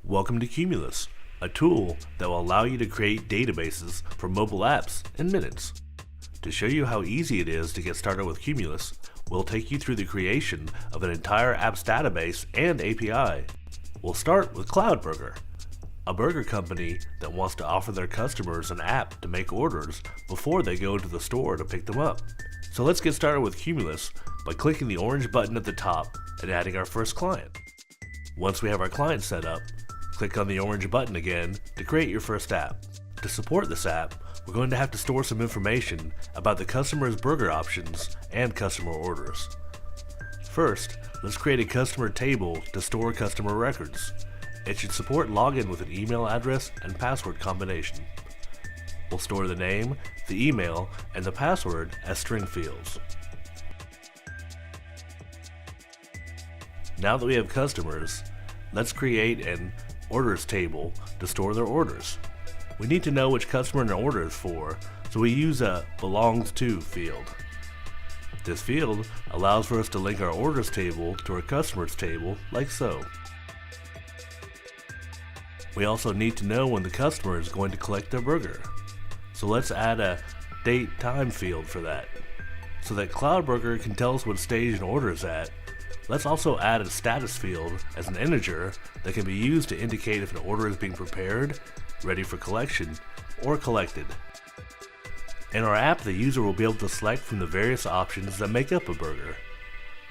Welcome to Kumulos, a tool that will allow you to create databases for mobile apps in minutes. To show you how easy it is to get started with Kumulos, we'll take you through the creation of an entire apps database and API. We'll start with Cloudburger, a burger company that wants to offer their customers an app to make orders before they go to the store to pick them up. So let's get started with Kumulos by clicking the orange button at the top and adding our first client. Once we have our client set up, click on the orange button again to create your first app. To support this app, we're going to have to store some information about the customer's burger options and customer orders. First, let's create a customer table to store customer records. It should support login with an email address and password combination. We'll store the name, the email, and the password as string fields. Now that we have customers, let's create an orders table to store their orders. We need to know which customer an order is for, so we use a belongs to field. This field allows for us to link our orders table to our customers table like so. We also need to know when the customer is going to collect their burger. So let's add a date time field for that. So that Cloudburger can tell us what stage an order is at, let's also add a status field as an integer that can be used to indicate if an order is being prepared, ready for collection, or collected. In our app, the user will be able to select from the various options that make up a burger.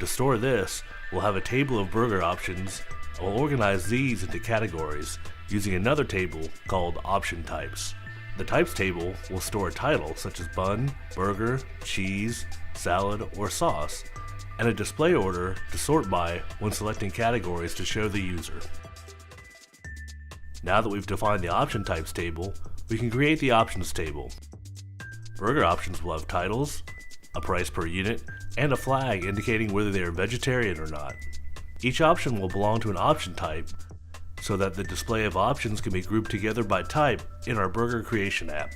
To store this, we'll have a table of burger options and we'll organize these into categories using another table called option types. The types table will store a title such as bun, burger, cheese, salad, or sauce, and a display order to sort by when selecting categories to show the user. Now that we've defined the option types table, we can create the options table. Burger options will have titles, a price per unit, and a flag indicating whether they are vegetarian or not. Each option will belong to an option type so that the display of options can be grouped together by type in our burger creation app.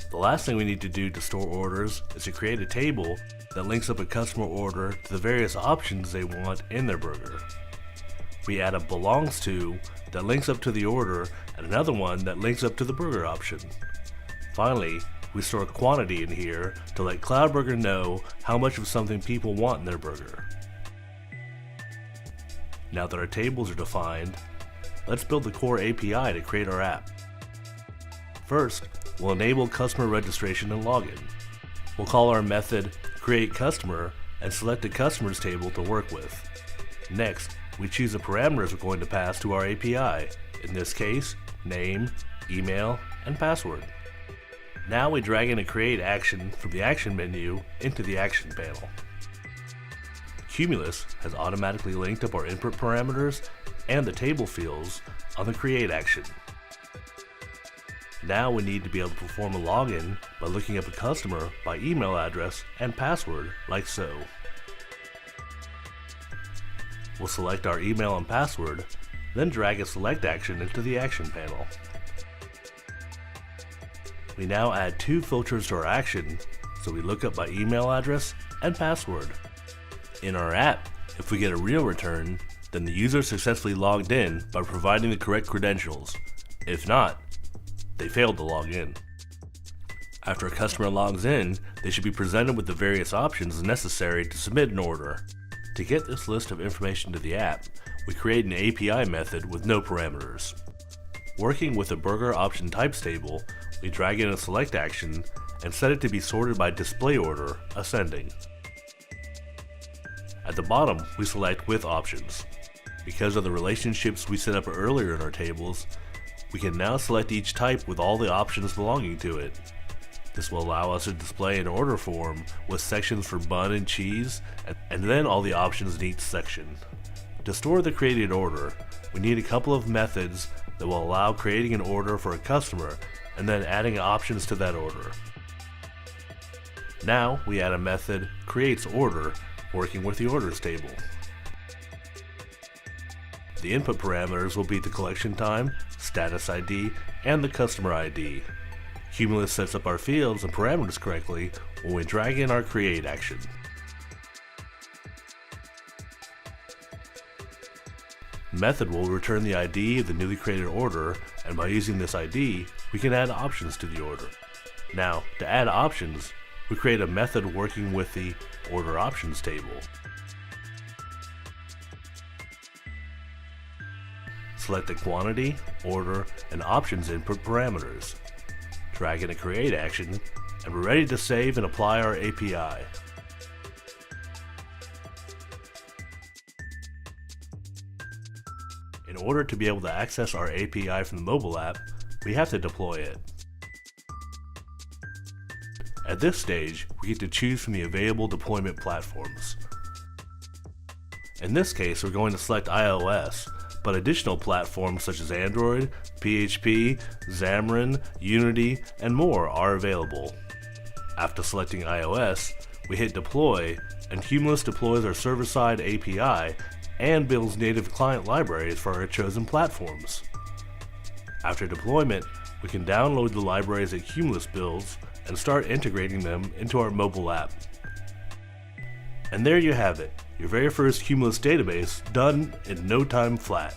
The last thing we need to do to store orders is to create a table that links up a customer order to the various options they want in their burger. We add a belongs to that links up to the order and another one that links up to the burger option. Finally, we store a quantity in here to let Cloudburger know how much of something people want in their burger. Now that our tables are defined, let's build the core API to create our app. First, we'll enable customer registration and login. We'll call our method createCustomer and select the customers table to work with. Next, we choose the parameters we're going to pass to our API, in this case, name, email, and password. Now we drag in a create action from the action menu into the action panel. Kumulos has automatically linked up our input parameters and the table fields on the create action. Now we need to be able to perform a login by looking up a customer by email address and password like so. We'll select our email and password, then drag a select action into the action panel. We now add two filters to our action, so we look up by email address and password. In our app, if we get a real return, then the user successfully logged in by providing the correct credentials. If not, they failed to log in. After a customer logs in, they should be presented with the various options necessary to submit an order. To get this list of information to the app, we create an API method with no parameters. Working with the burger option types table, we drag in a select action and set it to be sorted by display order, ascending. At the bottom, we select with options. Because of the relationships we set up earlier in our tables, we can now select each type with all the options belonging to it. This will allow us to display an order form with sections for bun and cheese, and then all the options in each section. To store the created order, we need a couple of methods that will allow creating an order for a customer and then adding options to that order. Now we add a method createSOrder working with the orders table. The input parameters will be the collection time, status ID, and the customer ID. Kumulos sets up our fields and parameters correctly when we drag in our create action. Method will return the ID of the newly created order, and by using this ID, we can add options to the order. Now, to add options, we create a method working with the order options table. Select the quantity, order, and options input parameters. Drag in a create action, and we're ready to save and apply our API. In order to be able to access our API from the mobile app, we have to deploy it. At this stage, we get to choose from the available deployment platforms. In this case, we're going to select iOS, but additional platforms such as Android, PHP, Xamarin, Unity, and more are available. After selecting iOS, we hit deploy, and Kumulos deploys our server-side API and builds native client libraries for our chosen platforms. After deployment, we can download the libraries that Kumulos builds and start integrating them into our mobile app. And there you have it, your very first Kumulos database done in no time flat.